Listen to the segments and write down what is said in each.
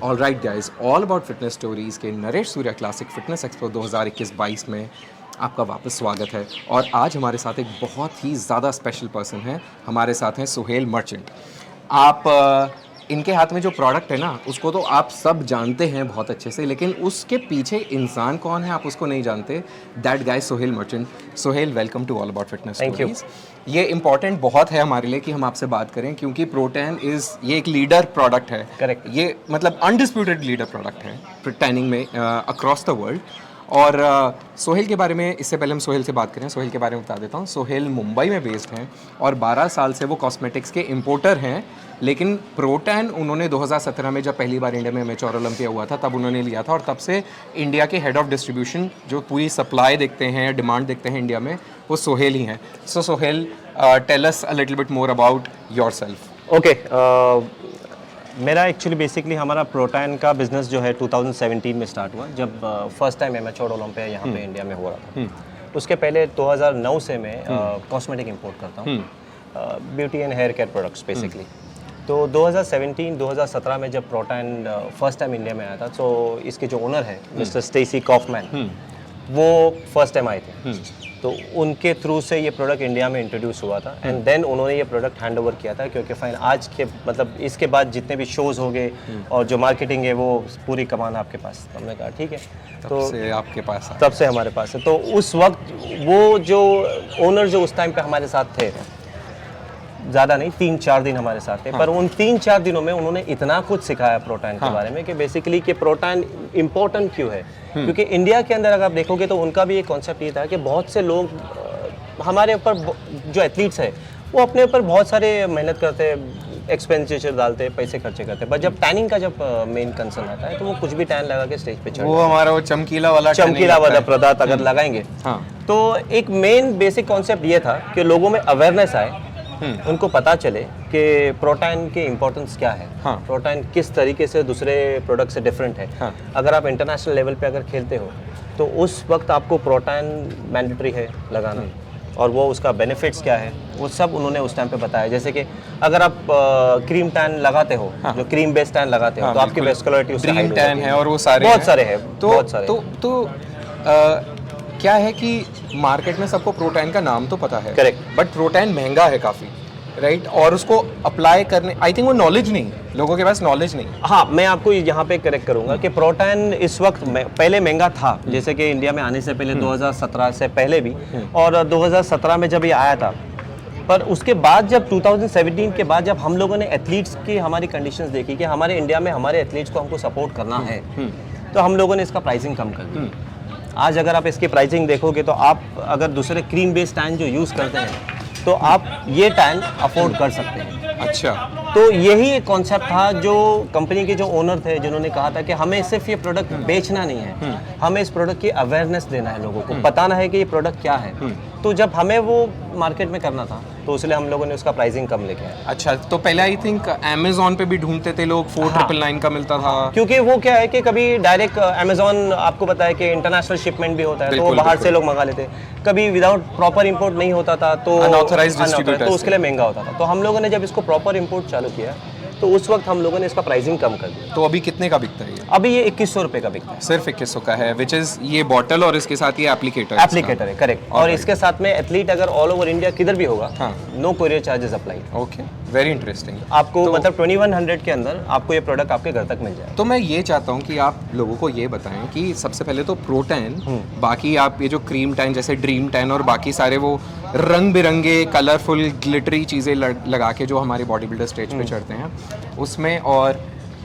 All right guys, all about fitness stories के Naresh Surya classic fitness expo 2021-22 में आपका वापस स्वागत है। और आज हमारे साथ एक बहुत ही ज़्यादा स्पेशल पर्सन है। हमारे साथ हैं सुहेल मर्चेंट। आप इनके हाथ में जो प्रोडक्ट है ना, उसको तो आप सब जानते हैं बहुत अच्छे से, लेकिन उसके पीछे इंसान कौन है आप उसको नहीं जानते। That guy Suhail Merchant. Suhail, welcome to all about fitness stories. ये इंपॉर्टेंट बहुत है हमारे लिए कि हम आपसे बात करें, क्योंकि प्रोटैन ये एक लीडर प्रोडक्ट है। करेक्ट। ये मतलब अनडिस्प्यूटेड लीडर प्रोडक्ट है टैनिंग में अक्रॉस द वर्ल्ड। और सोहेल के बारे में, इससे पहले हम सोहेल से बात करें, सोहेल के बारे में बता देता हूँ। सोहेल मुंबई में बेस्ड हैं और 12 साल से वो कॉस्मेटिक्स के इंपोर्टर हैं। लेकिन प्रोटैन उन्होंने 2017 में जब पहली बार इंडिया में मैच्योर ओलंपिया हुआ था तब उन्होंने लिया था, और तब से इंडिया के हेड ऑफ डिस्ट्रीब्यूशन, जो पूरी सप्लाई देखते हैं, डिमांड देखते हैं इंडिया में, वो सोहेल ही हैं। So Sohail, tell us a little bit more about yourself. Okay, मेरा एक्चुअली बेसिकली हमारा प्रोटैन का बिजनेस जो है 2017 में स्टार्ट हुआ, जब फर्स्ट टाइम मैच्योर ओलंपिया यहाँ पे इंडिया में हो रहा था। उसके पहले 2009 से मैं कॉस्मेटिक इंपोर्ट करता हूँ, beauty and hair care products basically. तो 2017 में जब प्रोटैन फर्स्ट टाइम इंडिया में आया था, तो इसके जो ओनर है मिस्टर स्टेसी कॉफमैन, वो फर्स्ट टाइम आए थे। तो उनके थ्रू से ये प्रोडक्ट इंडिया में इंट्रोड्यूस हुआ था, एंड देन उन्होंने ये प्रोडक्ट हैंड ओवर किया था, क्योंकि फाइन आज के मतलब इसके बाद जितने भी शोज़ हो गए और जो मार्केटिंग है वो पूरी कमान आपके पास। तो हमने कहा ठीक है, तब से आपके पास तब से हमारे पास है। तो उस वक्त वो जो ओनर जो उस टाइम पे हमारे साथ थे, ज़्यादा नहीं 3-4 दिन हमारे साथ थे, पर उन 3-4 दिनों में उन्होंने इतना कुछ सिखाया प्रोटैन के बारे में कि बेसिकली कि प्रोटैन इम्पोर्टेंट क्यों है। क्योंकि इंडिया के अंदर अगर आप देखोगे तो उनका भी एक कॉन्सेप्ट ये था कि बहुत से लोग हमारे ऊपर, जो एथलीट्स है, वो अपने ऊपर बहुत सारे मेहनत करते हैं, एक्सपेंडिचर डालते हैं, पैसे खर्चे करते हैं, बट जब टैनिंग का जब मेन कंसर्न आता है तो वो कुछ भी टैन लगा के स्टेज पे चढ़, वो हमारा वो चमकीला वाला पदार्थ अगर लगाएंगे। तो एक मेन बेसिक कॉन्सेप्ट ये था कि लोगों में अवेयरनेस आए, उनको पता चले कि प्रोटैन की इंपॉर्टेंस क्या है, प्रोटैन किस तरीके से दूसरे प्रोडक्ट से डिफरेंट है। अगर आप इंटरनेशनल लेवल पे अगर खेलते हो तो उस वक्त आपको प्रोटैन मैंडेटरी है लगाना, और वो उसका बेनिफिट्स क्या है वो सब उन्होंने उस टाइम पे बताया। जैसे कि अगर आप क्रीम टैन लगाते हो, जो क्रीम बेस्ड टैन लगाते हो, तो आपकी वेस्कुलरिटी उससे हाई टैन है, और वो सारे बहुत सारे हैं। तो क्या है कि मार्केट में सबको प्रोटैन का नाम तो पता है, करेक्ट, बट प्रोटैन महंगा है काफ़ी, राइट? और उसको अप्लाई करने, आई थिंक वो नॉलेज नहीं, लोगों के पास नॉलेज नहीं। हाँ, मैं आपको यहाँ पे करेक्ट करूँगा कि प्रोटैन इस वक्त पहले महंगा था, जैसे कि इंडिया में आने से पहले 2017 से पहले भी, और 2017 में जब ये आया था। पर उसके बाद जब 2017 के बाद जब हम लोगों ने एथलीट्स की हमारी कंडीशंस देखी कि हमारे इंडिया में हमारे एथलीट्स को हमको सपोर्ट करना है, तो हम लोगों ने इसका प्राइसिंग कम कर दी। आज अगर आप इसकी प्राइसिंग देखोगे तो आप अगर दूसरे क्रीम बेस्ड टैन जो यूज़ करते हैं तो आप ये टैन अफोर्ड कर सकते हैं। अच्छा, तो यही एक कॉन्सेप्ट था जो कंपनी के जो ओनर थे, जिन्होंने कहा था कि हमें सिर्फ ये प्रोडक्ट बेचना नहीं है, हमें इस प्रोडक्ट की अवेयरनेस देना है, लोगों को बताना है कि ये प्रोडक्ट क्या है। तो जब हमें वो मार्केट में करना था तो इसलिए हम लोगों ने उसका प्राइसिंग कम लेके आया। अच्छा, तो पहले आई थिंक अमेज़ॉन पे भी ढूंढते थे लोग, 4999 का मिलता था, क्योंकि वो क्या है कि कभी डायरेक्ट अमेज़ॉन, आपको पता है कि इंटरनेशनल शिपमेंट भी होता है, तो बाहर से लोग मंगा लेते। कभी विदाउट प्रॉपर इंपोर्ट नहीं होता था, तो अनऑथराइज्ड डिस्ट्रीब्यूटर, तो उसके लिए महंगा होता था। तो हम लोगों ने जब इसको प्रॉपर इंपोर्ट चालू किया तो उस वक्त हम लोगों ने इसका प्राइसिंग कम कर दिया। तो अभी कितने का बिकता है ये? अभी ये 2100 रुपये का बिकता है, सिर्फ 2100 का है, विच इज ये बॉटल और इसके साथ ये एप्लीकेटर है, करेक्ट। और इसके साथ में एथलीट अगर ऑल ओवर इंडिया किधर भी होगा, no courier charges applied. Okay, very interesting. आपको मतलब 2100 के अंदर आपको ये प्रोडक्ट आपके घर तक मिल जाए। तो मैं ये चाहता हूँ कि आप लोगों को ये बताएं कि सबसे पहले तो प्रोटैन, बाकी आप ये जो क्रीम टैन जैसे ड्रीम टैन और बाकी सारे वो रंग बिरंगे कलरफुल ग्लिटरी चीज़ें लगा के जो हमारे बॉडी बिल्डर स्टेज पे चढ़ते हैं, उसमें और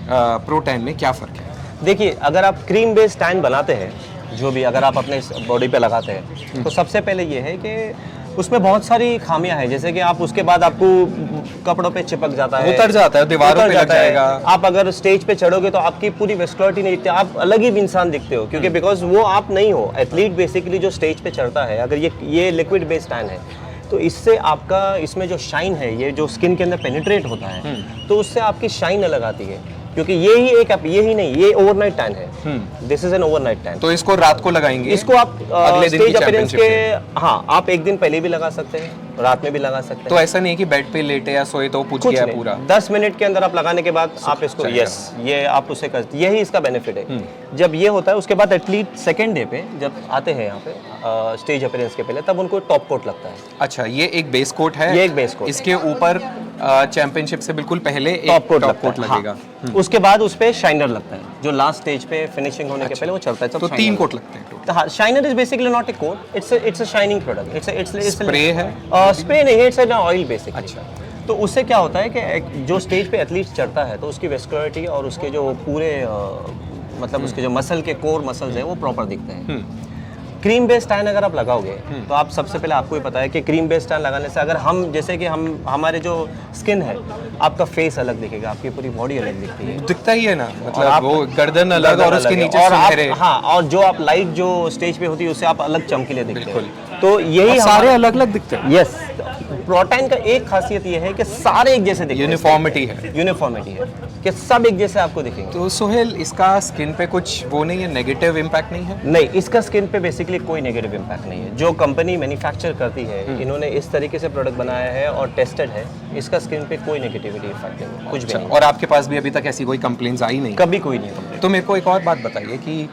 प्रोटैन में क्या फ़र्क है? देखिए, अगर आप क्रीम बेस्ड टैन बनाते हैं, जो भी अगर आप अपने बॉडी पे लगाते हैं, तो सबसे पहले ये है कि उसमें बहुत सारी खामियां हैं। जैसे कि आप उसके बाद आपको कपड़ों पे चिपक जाता है, उतर जाता है, दीवारों पे लग जाएगा। आप अगर स्टेज पे चढ़ोगे तो आपकी पूरी वेस्कुलरिटी नहीं दिखती, आप अलग ही इंसान दिखते हो, क्योंकि बिकॉज वो आप नहीं हो। एथलीट बेसिकली जो स्टेज पे चढ़ता है, अगर ये लिक्विड बेस्ड टैन है, तो इससे आपका इसमें जो शाइन है, ये जो स्किन के अंदर पेनिट्रेट होता है, तो उससे आपकी शाइन अलग आती है। क्योंकि ये ही नहीं, ये ओवरनाइट टैन है। This is an overnight tan. तो इसको रात को लगाएंगे, इसको आप अगले दिन की स्टेज अपीयरेंस championship के, हाँ, आप एक दिन पहले भी लगा सकते हैं, रात में भी लगा सकते तो हैं। ऐसा नहीं है कि बेड पे लेटे या सोए तो पूछ कुछ गया नहीं, पूरा। 10 मिनट के अंदर आप लगाने के बाद आप इसको, चलेगा। यस, ये आप उसे कर, यही इसका बेनिफिट है। जब ये होता है उसके बाद एथलीट सेकेंड डे पे जब आते हैं यहाँ पे स्टेज अपीयरेंस के पहले, तब उनको टॉप कोट लगता है। अच्छा, ये एक बेस कोट है, ये एक बेस कोट, इसके ऊपर चैंपियनशिप से बिल्कुल पहले एक टॉप कोट लगेगा। हाँ। उसके बाद उस पे शाइनर लगता है, जो लास्ट स्टेज पे फिनिशिंग होने के पहले वो चलता है। तो 3 कोट लगते हैं total। हाँ, shiner is basically not a coat, it's a shining product, it's spray है? स्प्रे नहीं है, इट्स एन ऑयल बेसिकली। अच्छा। तो उससे क्या होता है कि जो स्टेज पे एथलीट चढ़ता है तो उसकी वेस्कुलरिटी और उसके जो पूरे मतलब उसके जो मसल के कोर मसल्स है वो प्रॉपर दिखते हैं। क्रीम बेस्ड टैन अगर आप लगाओगे तो आप सबसे पहले, आपको ही पता है कि क्रीम बेस्ड टैन लगाने से अगर हम, जैसे कि हम, हमारे जो स्किन है, आपका फेस अलग दिखेगा, आपकी पूरी बॉडी अलग दिखती है, दिखता ही है ना, और मतलब आप- वो गर्दन अलग और उसके नीचे और आप, सुनहरे। हाँ, और जो आप लाइट जो स्टेज पे होती है उससे आप अलग चमकीले दिखते बिल्कुल। हैं। तो यही और सारे हमारा- अलग अलग दिखते हैं। यस, प्रोटाइन का एक खासियत ये है कि सारे एक जैसे दिखते हैं। यूनिफॉर्मिटी है। यूनिफॉर्मिटी है कि सब एक जैसे आपको दिखेंगे। तो सोहेल, इसका स्किन पे कुछ वो नहीं है, नेगेटिव इम्पैक्ट नहीं है? नहीं, इसका स्किन पे बेसिकली कोई नेगेटिव इम्पैक्ट नहीं है। जो कंपनी मैन्युफैक्चर करती है, इन्होंने इस तरीके से प्रोडक्ट बनाया है और टेस्टेड है, इसका स्किन पे कोई नेगेटिविटी इफेक्ट नहीं है, कुछ भी अच्छा, नहीं। और आपके पास भी अभी तक ऐसी कोई कंप्लेंट्स आई नहीं? कभी कोई नहीं complaint। तो मेरे को एक और बात बताइए कि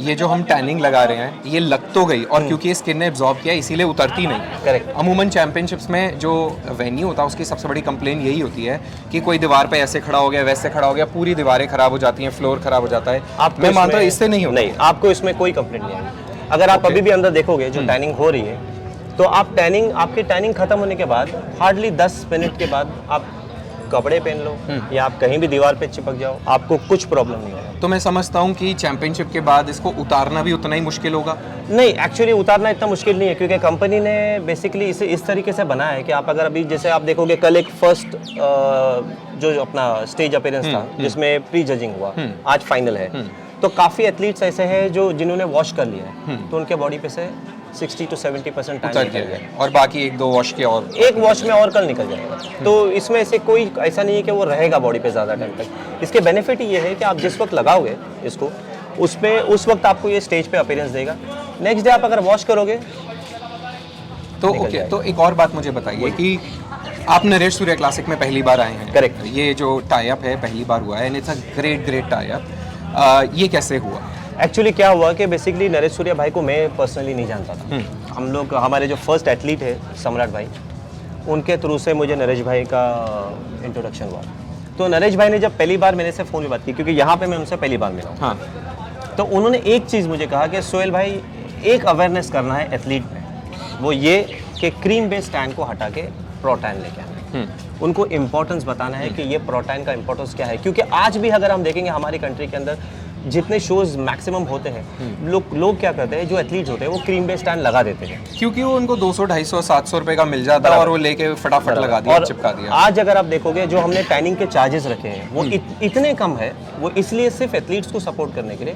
ये जो हम टैनिंग लगा रहे हैं, ये लग तो गई, और क्योंकि ये स्किन ने एब्जॉर्ब किया इसीलिए उतरती नहीं। करेक्ट। अमूमन चैंपियनशिप्स में जो वेन्यू होता है उसकी सबसे बड़ी कंप्लेन यही होती है कि कोई दीवार पे ऐसे खड़ा हो गया, वैसे खड़ा हो गया, पूरी दीवारें खराब हो जाती हैं, फ्लोर खराब हो जाता है। मैं मानता हूँ इससे नहीं होता। नहीं, आपको इसमें कोई कंप्लेंट नहीं आएगी। अगर आप अभी भी अंदर देखोगे जो टैनिंग हो रही है, तो आप आपकी टैनिंग खत्म होने के बाद हार्डली 10 मिनट के बाद आप कपड़े पहन लो या आप कहीं भी दीवार पे चिपक जाओ, आपको कुछ प्रॉब्लम नहीं होगा। तो मैं समझता हूँ कि चैंपियनशिप के बाद इसको उतारना भी उतना ही मुश्किल होगा। नहीं, एक्चुअली उतारना इतना मुश्किल नहीं है, क्योंकि कंपनी ने बेसिकली इसे इस तरीके से बनाया है कि आप अगर अभी, जैसे आप देखोगे कल एक फर्स्ट जो अपना स्टेज अपीयरेंस था जिसमें प्री जजिंग हुआ, आज फाइनल है, तो काफ़ी एथलीट्स ऐसे हैं जो जिन्होंने वॉश कर लिया है, तो उनके बॉडी पे से 60 to 70% टाइम उतर निकल गया गया। है, और बाकी 1-2 वॉश के और एक वॉश में और कल निकल जाएगा। तो इसमें से कोई ऐसा नहीं है कि वो रहेगा बॉडी पे ज़्यादा टाइम तक। इसके बेनिफिट ये है कि आप जिस वक्त लगाओगे इसको, उस वक्त आपको ये स्टेज पे अपीयरेंस देगा। नेक्स्ट डे आप अगर वॉश करोगे तो निकल ओके। जाएगा। तो एक और बात मुझे बताइए कि आप नरेश सूर्या क्लासिक में पहली बार आए हैं। Correct। ये जो टाई अप है पहली बार हुआ है, and it's a great tie up. ये कैसे हुआ? एक्चुअली क्या हुआ कि बेसिकली नरेश सूर्या भाई को मैं पर्सनली नहीं जानता था। हम लोग, हमारे जो फर्स्ट एथलीट है सम्राट भाई, उनके थ्रू से मुझे नरेश भाई का इंट्रोडक्शन हुआ। तो नरेश भाई ने जब पहली बार मेरे से फ़ोन में बात की, क्योंकि यहाँ पे मैं उनसे पहली बार मिला हूँ, हाँ। तो उन्होंने एक चीज़ मुझे कहा कि सोहेल भाई, एक अवेयरनेस करना है एथलीट में, वो ये कि क्रीम बेस्ड टैन को हटा के प्रोटैन लेके आना है। उनको इम्पोर्टेंस बताना है कि ये प्रोटैन का इम्पोर्टेंस क्या है, क्योंकि आज भी अगर हम देखेंगे हमारी कंट्री के अंदर जितने शोज मैक्सिमम होते हैं, लोग क्या करते हैं, जो एथलीट्स होते हैं वो क्रीम बेस्ड टैन लगा देते हैं। क्योंकि वो उनको 200, 250, 700 रुपए का मिल जाता है और वो लेके फटाफट लगा दिया, और चिपका दिया। आज अगर आप देखोगे जो हमने टैनिंग के चार्जेस रखे हैं वो इतने कम है, वो इसलिए सिर्फ एथलीट्स को सपोर्ट करने के लिए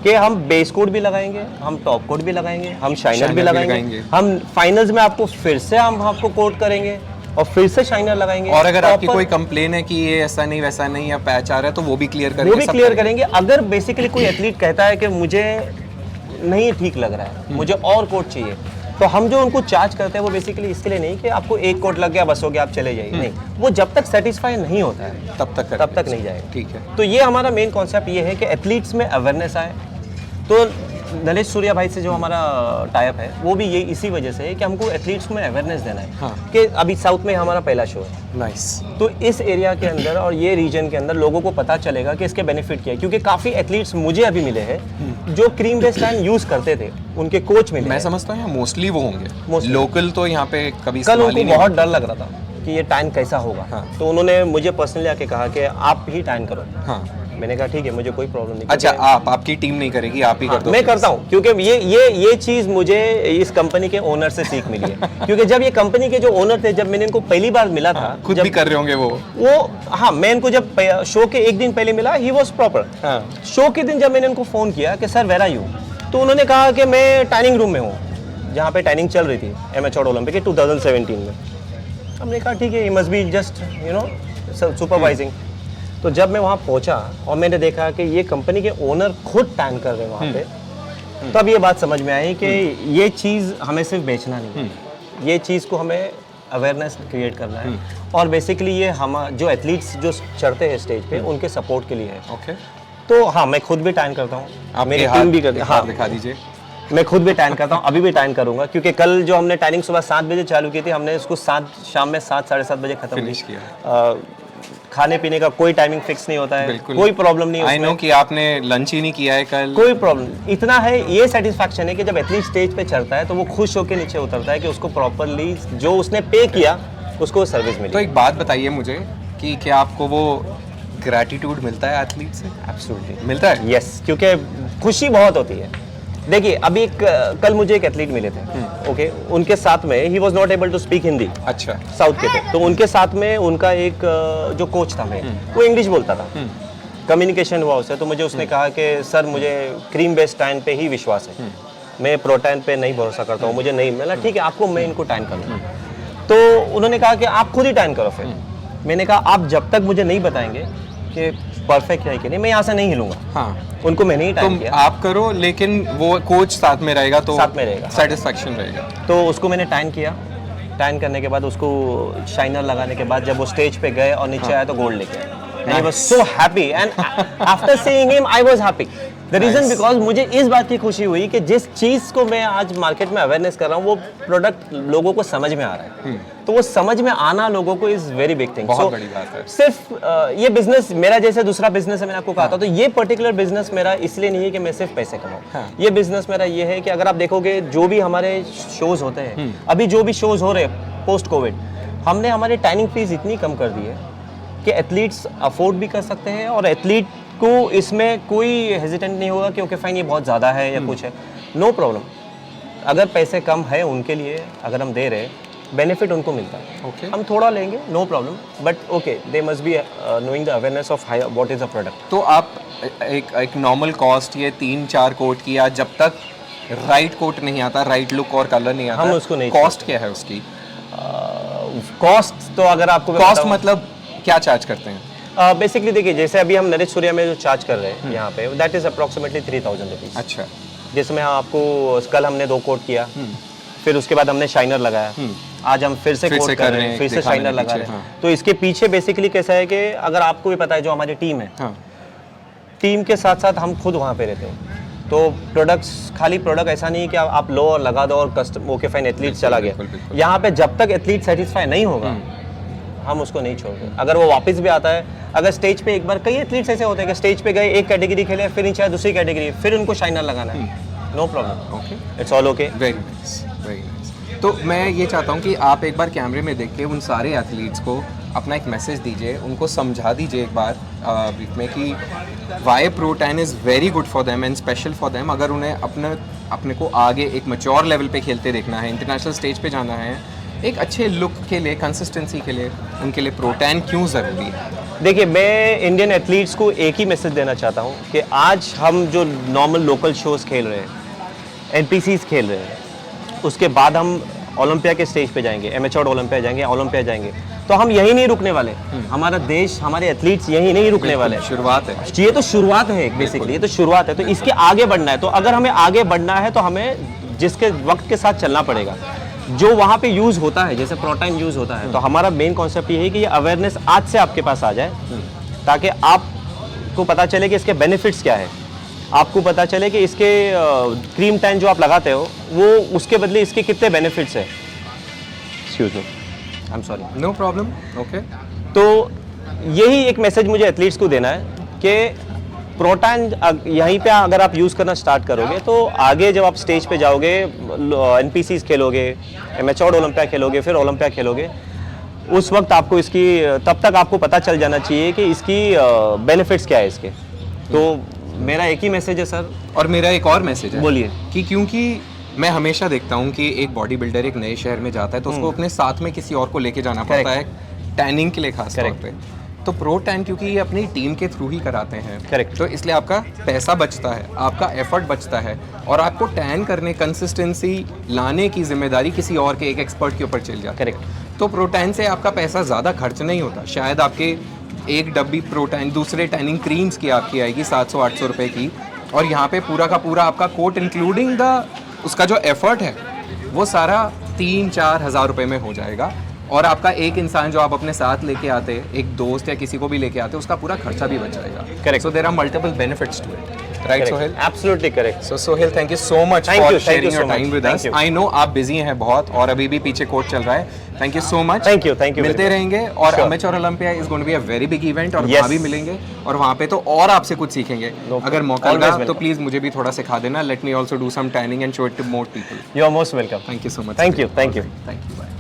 कि हम बेस कोट भी लगाएंगे, हम टॉप कोट भी लगाएंगे, हम शाइनर भी लगाएंगे, हम फाइनल्स में आपको फिर से हम आपको कोट करेंगे और फिर से शाइनर लगाएंगे। और अगर आपकी Proper- कोई कंप्लेन है कि ये ऐसा नहीं वैसा नहीं या पैच आ रहा है, तो वो भी क्लियर करेंगे। वो भी सब क्लियर करेंगे। अगर बेसिकली कोई एथलीट कहता है कि मुझे नहीं ठीक लग रहा है, मुझे और कोट चाहिए, तो हम जो उनको चार्ज करते हैं वो बेसिकली इसके लिए नहीं कि आपको एक कोट लग गया बस हो गया आप चले जाइए, नहीं, वो जब तक सेटिस्फाई नहीं होता है तब तक तब तक नहीं जाएगा। ठीक है। तो ये हमारा मेन कॉन्सेप्ट ये है कि एथलीट्स में अवेयरनेस आए। तो नरेश सूर्या भाई से जो हमारा टाइप है वो भी ये इसी वजह से है कि हमको एथलीट्स में अवेयरनेस देना है। हाँ। कि अभी साउथ में हमारा पहला शो है, नाइस। तो इस एरिया के अंदर और ये रीजन के अंदर लोगों को पता चलेगा कि इसके बेनिफिट क्या है, क्योंकि काफ़ी एथलीट्स मुझे अभी मिले हैं जो क्रीम बेस्ड टैन यूज़ करते थे, उनके कोच मिले मैं हैं। समझता हूँ मोस्टली वो होंगे, Mostly। लोकल तो यहाँ पे कभी कल इस्तेमाल उनको ही नहीं बहुत डर लग रहा था कि ये टैन कैसा होगा। हाँ। तो उन्होंने मुझे पर्सनली आके कहा कि आप ही टैन करो। हाँ। मैंने कहा ठीक है, मुझे कोई प्रॉब्लम नहीं। अच्छा, क्योंकि- आपकी टीम नहीं करेगी, आप ही कर दो। मैं करता हूँ, क्योंकि ये चीज़ मुझे इस कंपनी के ओनर से सीख मिली है। क्योंकि जब ये कंपनी के जो ओनर थे, जब मैंने इनको पहली बार मिला था, खुद जब भी कर रहे होंगे वो। हाँ, मैं इनको जब शो के एक दिन पहले मिला, ही वॉज प्रॉपर। हाँ। शो के दिन जब मैंने इनको फ़ोन किया कि सर वेर आर यू, तो उन्होंने कहा कि मैं टाइनिंग रूम में हूँ, जहाँ पे टाइनिंग चल रही थी एमेच्योर ओलंपिक के 2017 में। हमने कहा ठीक है, he must be just supervising. तो जब मैं वहाँ पहुँचा और मैंने देखा कि ये कंपनी के ओनर खुद टैन कर रहे हैं वहाँ पे, तब ये बात समझ में आई कि ये चीज़ हमें सिर्फ बेचना नहीं है, ये चीज़ को हमें अवेयरनेस क्रिएट करना है। और बेसिकली ये हम जो एथलीट्स जो चढ़ते हैं स्टेज पे उनके सपोर्ट के लिए है। ओके, तो हाँ, मैं खुद भी टैन करता हूँ, मेरी टीम भी करती है। हाँ, दिखा दीजिए। मैं खुद भी टैन करता हूँ, अभी भी टैन करूँगा, क्योंकि कल जो हमने टैनिंग सुबह 7 बजे चालू की थी, हमने इसको शाम में 7 साढ़े 7 बजे खत्म फिनिश किया। खाने पीने का कोई टाइमिंग फिक्स नहीं होता है, कोई प्रॉब्लम नहीं आई नो कि आपने लंच ही नहीं किया है कल। कोई प्रॉब्लम इतना है, ये सेटिस्फैक्शन है कि जब एथलीट स्टेज पे चढ़ता है तो वो खुश होकर नीचे उतरता है कि उसको प्रॉपरली जो उसने पे किया उसको सर्विस मिली। तो एक बात बताइए मुझे कि क्या आपको वो ग्रैटिट्यूड मिलता है एथलीट से? एब्सोल्युटली मिलता है। यस, क्योंकि खुशी बहुत होती है। देखिए अभी कल मुझे एक एथलीट मिले थे, ओके, उनके साथ में ही was not able to speak Hindi, अच्छा, साउथ के थे, तो उनके साथ में उनका एक जो कोच था मैं, वो इंग्लिश बोलता था, कम्युनिकेशन हुआ उससे। तो मुझे उसने कहा कि सर मुझे क्रीम बेस्ड टैन पे ही विश्वास है, मैं प्रोटैन पे नहीं भरोसा करता हूँ, मुझे नहीं मिला। ठीक है, आपको मैं इनको टैन करूँ। तो उन्होंने कहा कि आप खुद ही टैन करो फिर। मैंने कहा आप जब तक मुझे नहीं बताएंगे कि परफेक्ट है कि नहीं, मैं यहाँ से नहीं हिलूंगा। हाँ, उनको मैंने ही टैन किया। आप करो, लेकिन वो कोच साथ में रहेगा तो साथ में रहेगा, सेटिस्फैक्शन रहेगा। तो उसको मैंने टैन किया। टैन करने के बाद उसको शाइनर लगाने के बाद जब वो स्टेज पे गए और नीचे आया तो गोल्ड लेके आए। And I was so happy and after seeing him I was happy. The reason because मुझे इस बात की खुशी हुई कि जिस चीज़ को मैं आज मार्केट में अवेयरनेस कर रहा हूँ वो प्रोडक्ट लोगों को समझ में आ रहा है। तो वो समझ में आना लोगों को इज़ वेरी बिग थिंग। बहुत बड़ी बात है। सिर्फ ये बिजनेस मेरा जैसे दूसरा बिजनेस है, मैंने आपको कहा था, तो ये पर्टिकुलर बिजनेस मेरा इसलिए नहीं है कि मैं सिर्फ पैसे कमाऊँ। ये बिजनेस मेरा ये है कि अगर आप देखोगे जो भी हमारे शोज होते हैं, अभी जो भी शोज हो रहे हैं पोस्ट कोविड, हमने हमारी टाइमिंग फीस इतनी कम कर दी है कि एथलीट्स अफोर्ड भी कर सकते हैं और एथलीट को इसमें कोई हेजिटेंट नहीं होगा कि ओके फाइन ये बहुत ज़्यादा है या कुछ है। नो प्रॉब्लम, अगर पैसे कम है उनके लिए अगर हम दे रहे बेनिफिट उनको मिलता है। Okay. हम थोड़ा लेंगे, no problem, but okay they must be knowing the awareness of what is a product. तो आप एक नॉर्मल कॉस्ट ये 3-4 कोट की, या जब तक राइट कोट नहीं आता, राइट लुक और कलर नहीं आता, हम उसको नहीं कॉस्ट क्या है उसकी? कॉस्ट तो अगर आपको कॉस्ट मतलब क्या चार्ज करते हैं? बेसिकली देखिए, जैसे अभी हम नरेश सूर्या में जो चार्ज कर रहे हैं यहाँ पे, दैट इज अप्रॉक्सीमेटली 3000 रुपीज़। अच्छा, जिसमें आपको कल हमने 2 कोट किया, फिर उसके बाद हमने शाइनर लगाया, आज हम फिर से कोट कर रहे हैं, फिर से शाइनर लगा रहे हैं। तो इसके पीछे बेसिकली कैसा है कि अगर आपको भी पता है जो हमारी टीम है, टीम के साथ साथ हम खुद वहाँ पे रहते हैं। तो प्रोडक्ट्स, खाली प्रोडक्ट ऐसा नहीं है कि आप लो और लगा दो और कस्टम ओके फाइन एथलीट चला गया। यहाँ पे जब तक एथलीट सेटिस्फाई नहीं होगा हम उसको नहीं छोड़ते। अगर वो वापस भी आता है, अगर स्टेज पे एक बार, कई एथलीट्स ऐसे होते हैं कि स्टेज पे गए, एक कैटेगरी खेले, फिर नीचे दूसरी कैटेगरी, फिर उनको शाइनर लगाना है, no problem, okay, it's all okay. Very nice, very nice. तो मैं ये चाहता हूँ कि आप एक बार कैमरे में देख के उन सारे एथलीट्स को अपना एक मैसेज दीजिए, उनको समझा दीजिए एक बार ब्रीफ में कि why protein is very good for them and special for them. अगर उन्हें अपने को आगे एक मैच्योर लेवल पे खेलते देखना है, इंटरनेशनल स्टेज पे जाना है, एक अच्छे लुक के लिए, कंसिस्टेंसी के लिए, उनके लिए प्रोटैन क्यों ज़रूरी है? देखिए, मैं इंडियन एथलीट्स को एक ही मैसेज देना चाहता हूँ कि आज हम जो नॉर्मल लोकल शोज़ खेल रहे हैं, एनपीसीज खेल रहे हैं, उसके बाद हम ओलंपिया के स्टेज पे जाएंगे, एमेच्योर ओलंपिया जाएंगे, ओलंपिया जाएंगे, तो हम यही नहीं रुकने वाले। हमारा देश, हमारे एथलीट्स यही नहीं रुकने वाले। शुरुआत है ये तो शुरुआत है, बेसिकली ये तो शुरुआत है। तो इसके आगे बढ़ना है, तो अगर हमें आगे बढ़ना है तो हमें जिसके वक्त के साथ चलना पड़ेगा। जो वहाँ पे यूज़ होता है, जैसे प्रोटीन यूज़ होता है, तो हमारा मेन कॉन्सेप्ट ये है कि ये अवेयरनेस आज से आपके पास आ जाए, ताकि आपको पता चले कि इसके बेनिफिट्स क्या है, आपको पता चले कि इसके क्रीम टैन जो आप लगाते हो वो उसके बदले इसके कितने बेनिफिट्स है। Excuse me, I am sorry. No problem, okay. तो यही एक मैसेज मुझे एथलीट्स को देना है कि प्रोटैन यहीं पे अगर आप यूज़ करना स्टार्ट करोगे तो आगे जब आप स्टेज पे जाओगे, एनपीसीज खेलोगे, एमेच्योर ओलंपिया खेलोगे, फिर ओलंपिया खेलोगे, उस वक्त आपको इसकी, तब तक आपको पता चल जाना चाहिए कि इसकी बेनिफिट्स क्या है इसके। तो मेरा एक ही मैसेज है सर। और मेरा एक और मैसेज है, बोलिए। कि क्योंकि मैं हमेशा देखता हूँ कि एक बॉडी बिल्डर एक नए शहर में जाता है तो उसको अपने साथ में किसी और को लेके जाना पड़ता है टैनिंग के लिए, खास तौर पे। तो प्रो टैन क्योंकि ये अपनी टीम के थ्रू ही कराते हैं, करेक्ट, तो इसलिए आपका पैसा बचता है, आपका एफर्ट बचता है, और आपको टैन करने, कंसिस्टेंसी लाने की जिम्मेदारी किसी और के, एक एक्सपर्ट के ऊपर चल जाती है। करेक्ट। तो प्रो टैन से आपका पैसा ज़्यादा खर्च नहीं होता। शायद आपके एक डब्बी प्रोटैन दूसरे टैनिंग क्रीम्स की आपकी आएगी 700-800 रुपए की, और यहाँ पे पूरा का पूरा आपका कोट इंक्लूडिंग द उसका जो एफर्ट है वो सारा 3-4 हज़ार रुपये में हो जाएगा। और आपका एक इंसान जो आप अपने साथ लेके आते, एक दोस्त या किसी को भी लेके आते, उसका पूरा खर्चा भी बच जाएगा। Correct. So there are multiple benefits to it, right Sohail? Absolutely correct. So Sohail, thank you so much Thank for you, thank you sharing so your much. Time with Thank us. you. I know आप busy हैं बहुत और अभी भी पीछे court चल रहा है। Thank you so much. Thank you very मिलते much. रहेंगे और Sure. Amateur Olympia is going to be a very big event, और Yes. वहाँ भी मिलेंगे और वहाँ पे तो और आपसे कुछ सीखेंगे। No अगर मौका Always लगा तो welcome. प्लीज मुझे भी थोड़ा सिखा देना। Let me also do some tanning and show it to more people. You are most welcome. Thank you so much. Thank you, thank you. Thank you, bye.